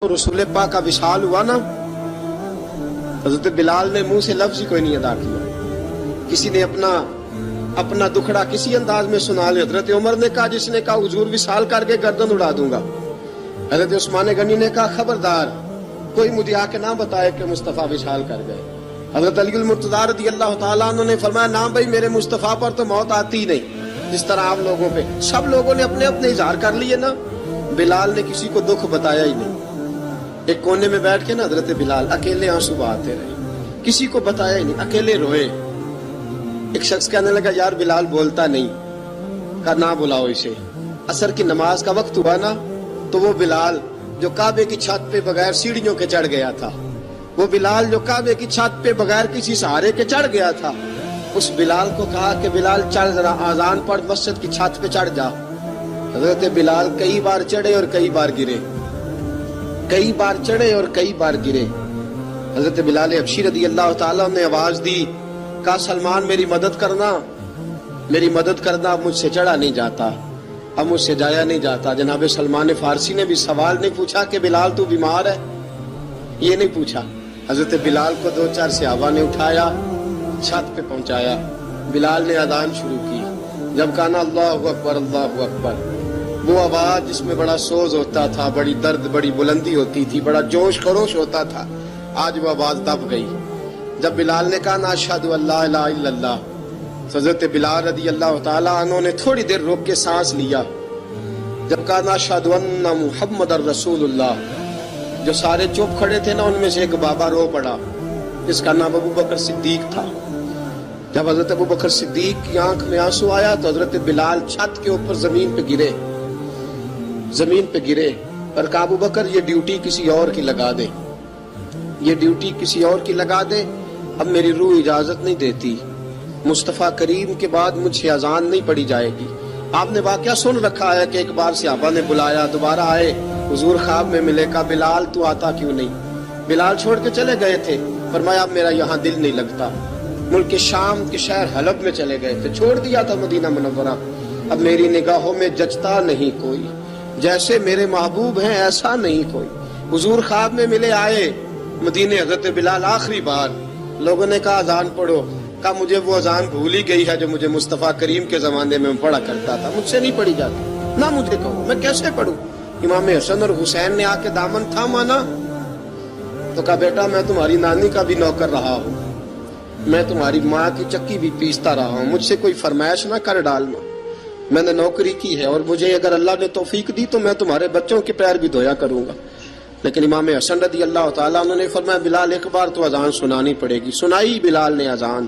رسول پاک کا وصال ہوا نا، حضرت بلال نے منہ سے لفظ ہی کوئی نہیں ادا کیا. کسی نے اپنا دکھڑا کسی انداز میں سنا لیا. حضرت عمر نے کہا، جس نے کہا حضور وصال کر کے گردن اڑا دوں گا. حضرت عثمان غنی نے کہا، خبردار کوئی مجھے آ کے نہ بتائے کہ مصطفیٰ وصال کر گئے. حضرت علی المرتضیٰ رضی اللہ تعالیٰ عنہ نے فرمایا، نہ بھائی میرے مصطفیٰ پر تو موت آتی ہی نہیں جس طرح آپ لوگوں پہ. سب لوگوں نے اپنے اپنے اظہار کر لیے نا، بلال نے کسی کو دکھ بتایا ہی نہیں. ایک کونے میں بیٹھ کے نا حضرت بلال اکیلے آنسو بہاتے رہے، کسی کو بتایا ہی نہیں، اکیلے روئے. ایک شخص کہنے لگا، یار بلال بولتا نہیں. کہا نہ بلاؤ اسے. عصر کی نماز کا وقت ہوا نا تو وہ بلال جو کعبے کی چھت پہ بغیر سیڑھیوں کے چڑھ گیا تھا، وہ بلال جو کعبے کی چھت پہ بغیر کسی سہارے کے چڑھ گیا تھا، اس بلال کو کہا کہ بلال چل ذرا آذان پڑھ، مسجد کی چھت پہ چڑھ جا. حضرت بلال کئی بار چڑھے اور کئی بار گرے، کئی بار چڑھے اور کئی بار گرے. حضرت بلال حبشی رضی اللہ تعالیٰ نے آواز دی، کہا سلمان میری مدد کرنا، میری مدد کرنا. اب مجھ سے چڑھا نہیں جاتا، اب مجھ سے جایا نہیں جاتا. جناب سلمان فارسی نے بھی سوال نہیں پوچھا کہ بلال تو بیمار ہے، یہ نہیں پوچھا. حضرت بلال کو دو چار صحابہ نے اٹھایا، چھت پہ پہنچایا. بلال نے اذان شروع کی. جب کہا نا اللہ اکبر اللہ اکبر، وہ آواز جس میں بڑا سوز ہوتا تھا، بڑی درد، بڑی بلندی ہوتی تھی، بڑا جوش خروش ہوتا تھا، آج وہ آواز دب گئی. جب بلال نے کہا نا اشہد ان لا الہ الا اللہ، حضرت بلال رضی اللہ تعالیٰ عنہ نے تھوڑی دیر روک کے سانس لیا. جب کہا نا اشہد ان محمد الرسول اللہ، جو سارے چپ کھڑے تھے نا ان میں سے ایک بابا رو پڑا جس کا نام ابو بکر صدیق تھا. جب حضرت ابو بکر صدیق کی آنکھ میں آنسو آیا تو حضرت بلال چھت کے اوپر زمین پہ گرے، زمین پہ گرے اور کہا ابو بکر یہ ڈیوٹی کسی اور کی لگا دے، یہ ڈیوٹی کسی اور کی لگا دے، اب میری روح اجازت نہیں دیتی، مصطفیٰ کریم کے بعد مجھ سے اذان نہیں پڑھی جائے گی. آپ نے واقعہ سن رکھا ہے کہ ایک بار صحابہ نے بلایا، دوبارہ آئے، حضور خواب میں ملے. کہا بلال تو آتا کیوں نہیں؟ بلال چھوڑ کے چلے گئے تھے. فرمایا اب میرا یہاں دل نہیں لگتا. ملک شام کے شہر حلب میں چلے گئے تھے، چھوڑ دیا تھا مدینہ منورہ. اب میری نگاہوں میں جچتا نہیں کوئی، جیسے میرے محبوب ہیں ایسا نہیں کوئی. حضور خواب میں ملے، آئے مدینے. حضرت بلال آخری بار، لوگوں نے کہا اذان پڑھو. کہا مجھے وہ اذان بھول ہی گئی ہے جو مجھے مصطفیٰ کریم کے زمانے میں پڑھا کرتا تھا، مجھ سے نہیں پڑھی جاتی. نہ مجھے کہو، میں کیسے پڑھوں؟ امام حسن اور حسین نے آ کے دامن تھاما نا تو کہا بیٹا میں تمہاری نانی کا بھی نوکر رہا ہوں، میں تمہاری ماں کی چکی بھی پیستا رہا ہوں، مجھ سے کوئی فرمائش نہ کر ڈالنا. میں نے نوکری کی ہے اور مجھے اگر اللہ نے توفیق دی تو میں تمہارے بچوں کے پیر بھی دھویا کروں گا. لیکن امام حسن رضی اللہ تعالیٰ عنہ نے فرمایا بلال ایک بار تو اذان سنانی پڑے گی. سنائی بلال نے اذان.